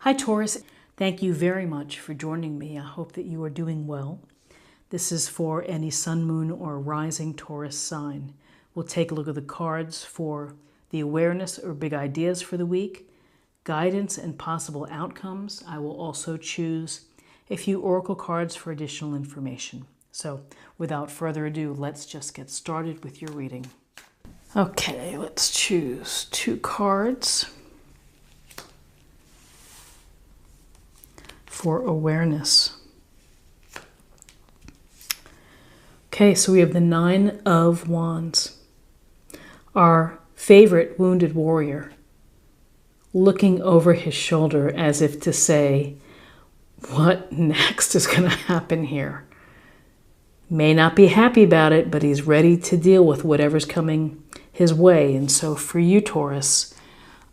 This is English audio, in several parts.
Hi Taurus, thank you very much for joining me. I hope that you are doing well. This is for any sun, moon, or rising Taurus sign. We'll take a look at the cards for the awareness or big ideas for the week, guidance and possible outcomes. I will also choose a few oracle cards for additional information. So without further ado, let's just get started with your reading. Okay, let's choose 2 cards for awareness. Okay, so we have the 9 of Wands, our favorite wounded warrior, looking over his shoulder as if to say, what next is going to happen here? May not be happy about it, but he's ready to deal with whatever's coming his way. And so for you, Taurus,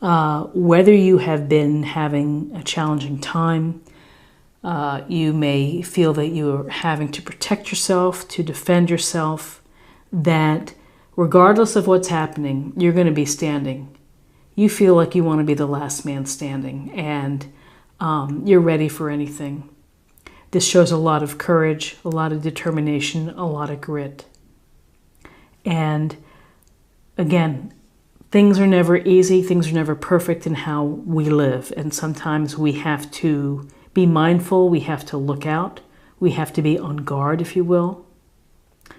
whether you have been having a challenging time, you may feel that you're having to protect yourself, to defend yourself, that regardless of what's happening, you're going to be standing. You feel like you want to be the last man standing, and you're ready for anything. This shows a lot of courage, a lot of determination, a lot of grit. And again, things are never easy, things are never perfect in how we live, and sometimes we have to be mindful, we have to look out, we have to be on guard, if you will,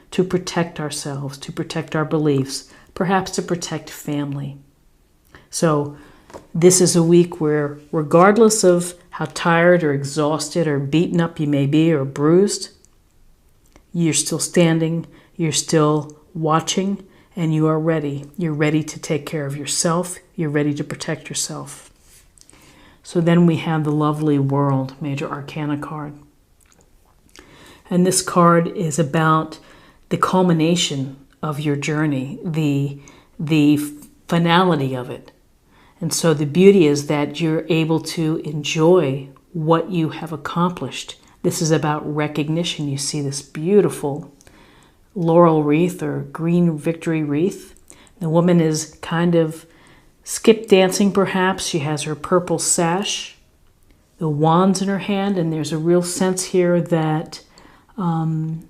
to protect ourselves, to protect our beliefs, perhaps to protect family. So this is a week where, regardless of how tired or exhausted or beaten up you may be or bruised, you're still standing, you're still watching, and you are ready. You're ready to take care of yourself, you're ready to protect yourself. So then we have the lovely World Major Arcana card. And this card is about the culmination of your journey, the finality of it. And so the beauty is that you're able to enjoy what you have accomplished. This is about recognition. You see this beautiful laurel wreath or green victory wreath. The woman is kind of skip dancing, perhaps. She has her purple sash, the wands in her hand, and there's a real sense here that, again,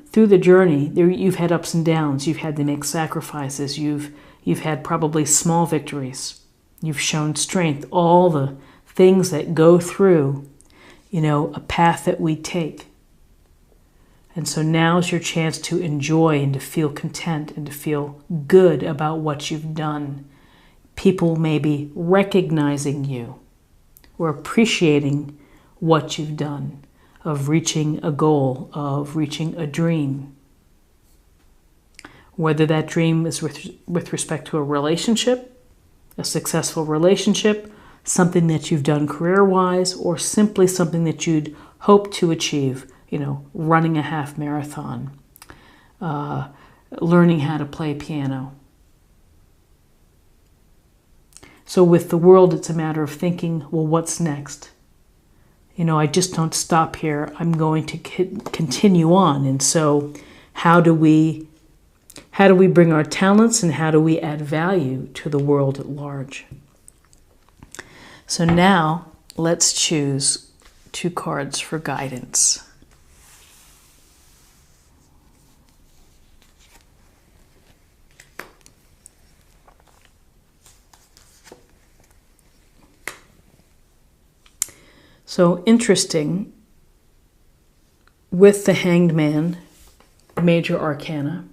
through the journey, you've had ups and downs. You've had to make sacrifices. You've had probably small victories. You've shown strength, all the things that go through, a path that we take. And so now's your chance to enjoy and to feel content and to feel good about what you've done. People may be recognizing you or appreciating what you've done, of reaching a goal, of reaching a dream. Whether that dream is with respect to a relationship, a successful relationship, something that you've done career-wise, or simply something that you'd hope to achieve, running a half marathon, learning how to play piano. So with the World, it's a matter of thinking, well, what's next? I just don't stop here. I'm going to continue on. And so how do we bring our talents and how do we add value to the world at large? So now let's choose 2 cards for guidance. So interesting, with the Hanged Man, Major Arcana,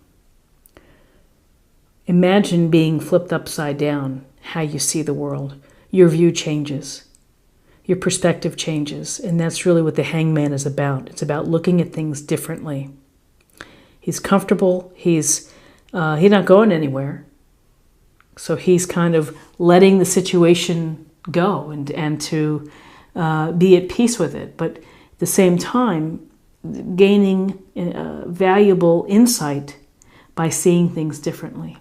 imagine being flipped upside down, how you see the world. Your view changes, your perspective changes, and that's really what the Hanged Man is about. It's about looking at things differently. He's comfortable, he's not going anywhere, so he's kind of letting the situation go and to be at peace with it, but at the same time gaining valuable insight by seeing things differently.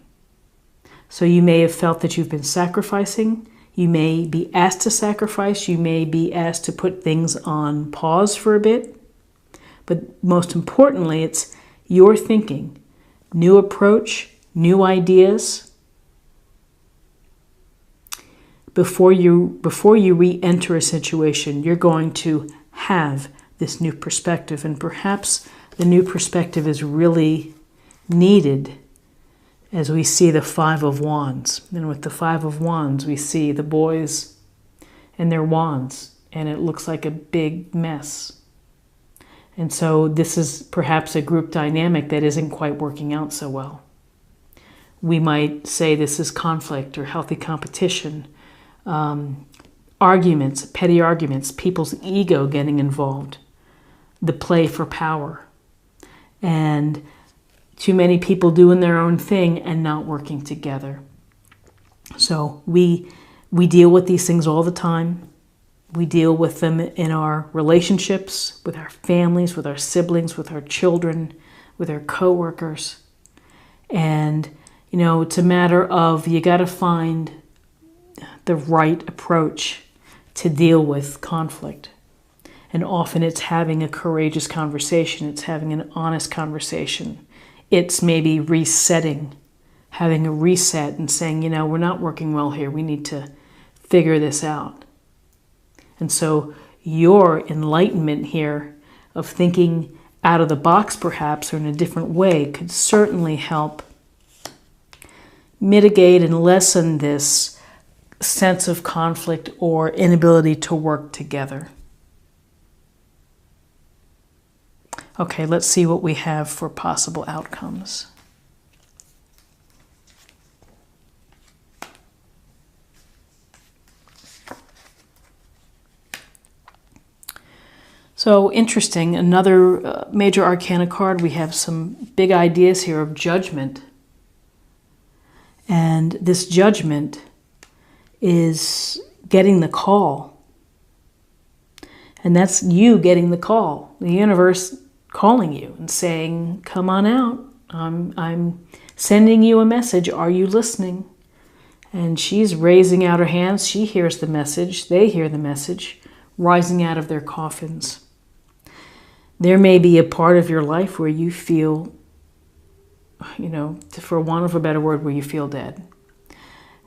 So you may have felt that you've been sacrificing, you may be asked to sacrifice, you may be asked to put things on pause for a bit, but most importantly, it's your thinking, new approach, new ideas, before you re-enter a situation, you're going to have this new perspective, and perhaps the new perspective is really needed as we see the Five of Wands. And with the Five of Wands, we see the boys and their wands, and it looks like a big mess. And so this is perhaps a group dynamic that isn't quite working out so well. We might say this is conflict or healthy competition, arguments, petty arguments, people's ego getting involved, the play for power, and too many people doing their own thing and not working together. So we deal with these things all the time. We deal with them in our relationships, with our families, with our siblings, with our children, with our coworkers. And, it's a matter of you got to find the right approach to deal with conflict. And often it's having a courageous conversation. It's having an honest conversation. It's maybe resetting, having a reset and saying, we're not working well here. We need to figure this out. And so your enlightenment here of thinking out of the box perhaps or in a different way could certainly help mitigate and lessen this sense of conflict or inability to work together. Okay, let's see what we have for possible outcomes. So interesting, another major arcana card, we have some big ideas here of judgment. And this judgment is getting the call. And that's you getting the call. The universe calling you and saying, come on out. I'm sending you a message. Are you listening? And she's raising out her hands. She hears the message. They hear the message, rising out of their coffins. There may be a part of your life where you feel, for want of a better word, where you feel dead,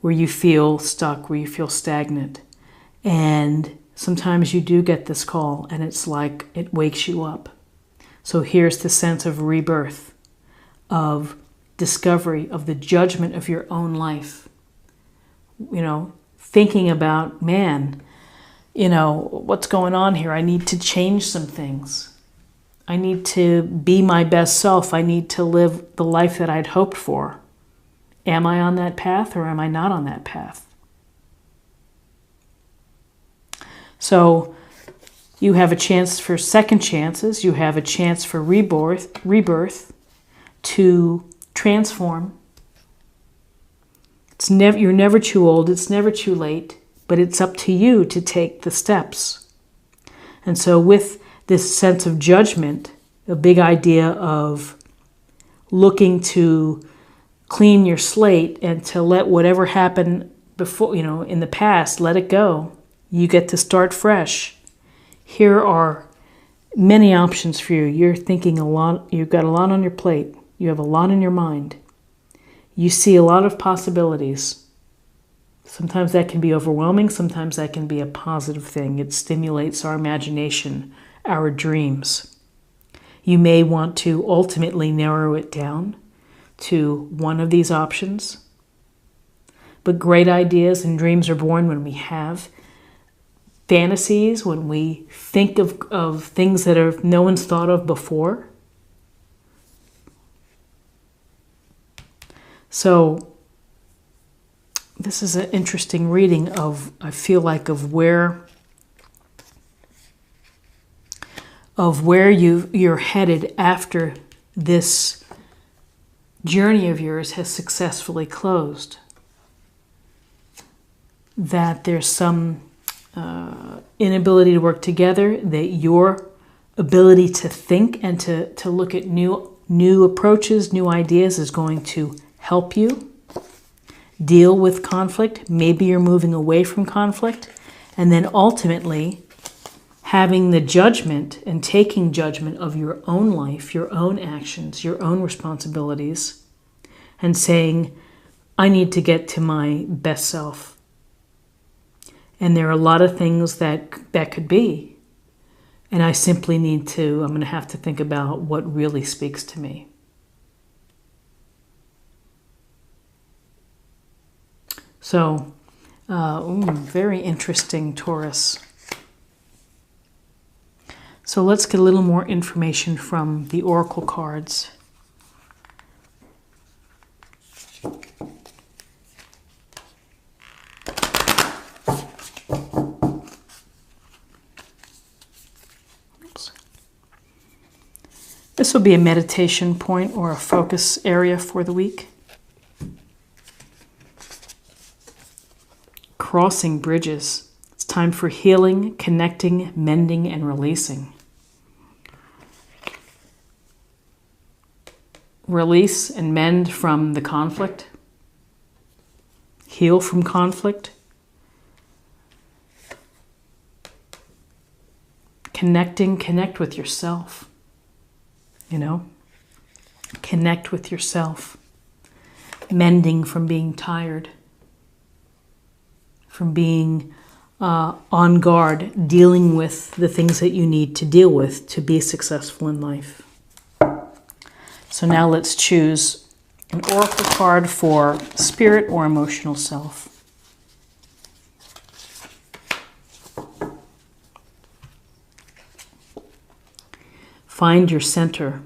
where you feel stuck, where you feel stagnant. And sometimes you do get this call and it's like it wakes you up. So here's the sense of rebirth, of discovery, of the judgment of your own life. Thinking about, what's going on here? I need to change some things. I need to be my best self. I need to live the life that I'd hoped for. Am I on that path or am I not on that path? So you have a chance for second chances. You have a chance for rebirth, to transform. You're never too old. It's never too late. But it's up to you to take the steps. And so with this sense of judgment, a big idea of looking to clean your slate and to let whatever happened before, in the past, let it go. You get to start fresh. Here are many options for you. You're thinking a lot. You've got a lot on your plate. You have a lot in your mind. You see a lot of possibilities. Sometimes that can be overwhelming. Sometimes that can be a positive thing. It stimulates our imagination, our dreams. You may want to ultimately narrow it down to one of these options. But great ideas and dreams are born when we have fantasies, when we think of things that no one's thought of before. So this is an interesting reading I feel like of where you're headed after this journey of yours has successfully closed. That there's some inability to work together, that your ability to think and to look at new approaches, new ideas is going to help you deal with conflict. Maybe you're moving away from conflict, and then ultimately having the judgment and taking judgment of your own life, your own actions, your own responsibilities, and saying, I need to get to my best self. And there are a lot of things that could be. And I simply I'm going to have to think about what really speaks to me. So, very interesting, Taurus. So let's get a little more information from the oracle cards. This will be a meditation point or a focus area for the week. Crossing bridges. It's time for healing, connecting, mending, and releasing. Release and mend from the conflict. Heal from conflict. Connect with yourself. Connect with yourself. Mending from being tired. From being on guard, dealing with the things that you need to deal with to be successful in life. So now let's choose an oracle card for spirit or emotional self. Find your center.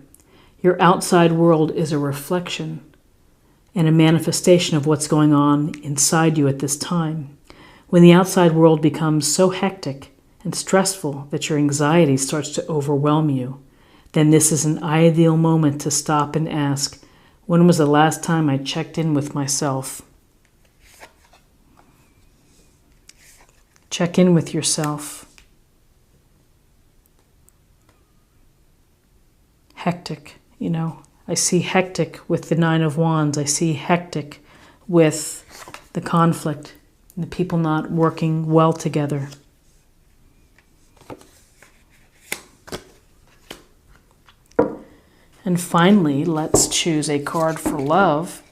Your outside world is a reflection and a manifestation of what's going on inside you at this time. When the outside world becomes so hectic and stressful that your anxiety starts to overwhelm you, then this is an ideal moment to stop and ask, when was the last time I checked in with myself? Check in with yourself. Hectic, I see hectic with the Nine of Wands. I see hectic with the conflict and the people not working well together. And finally, let's choose a card for love.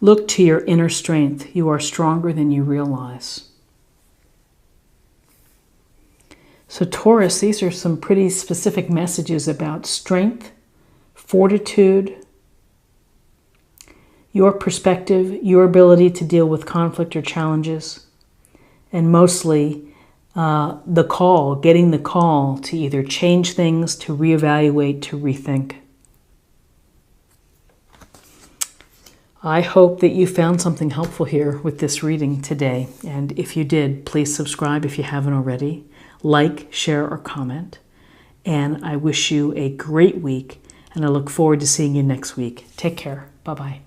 Look to your inner strength. You are stronger than you realize. So Taurus, these are some pretty specific messages about strength, fortitude, your perspective, your ability to deal with conflict or challenges, and mostly getting the call to either change things, to reevaluate, to rethink. I hope that you found something helpful here with this reading today. And if you did, please subscribe if you haven't already. Like, share, or comment. And I wish you a great week, and I look forward to seeing you next week. Take care. Bye-bye.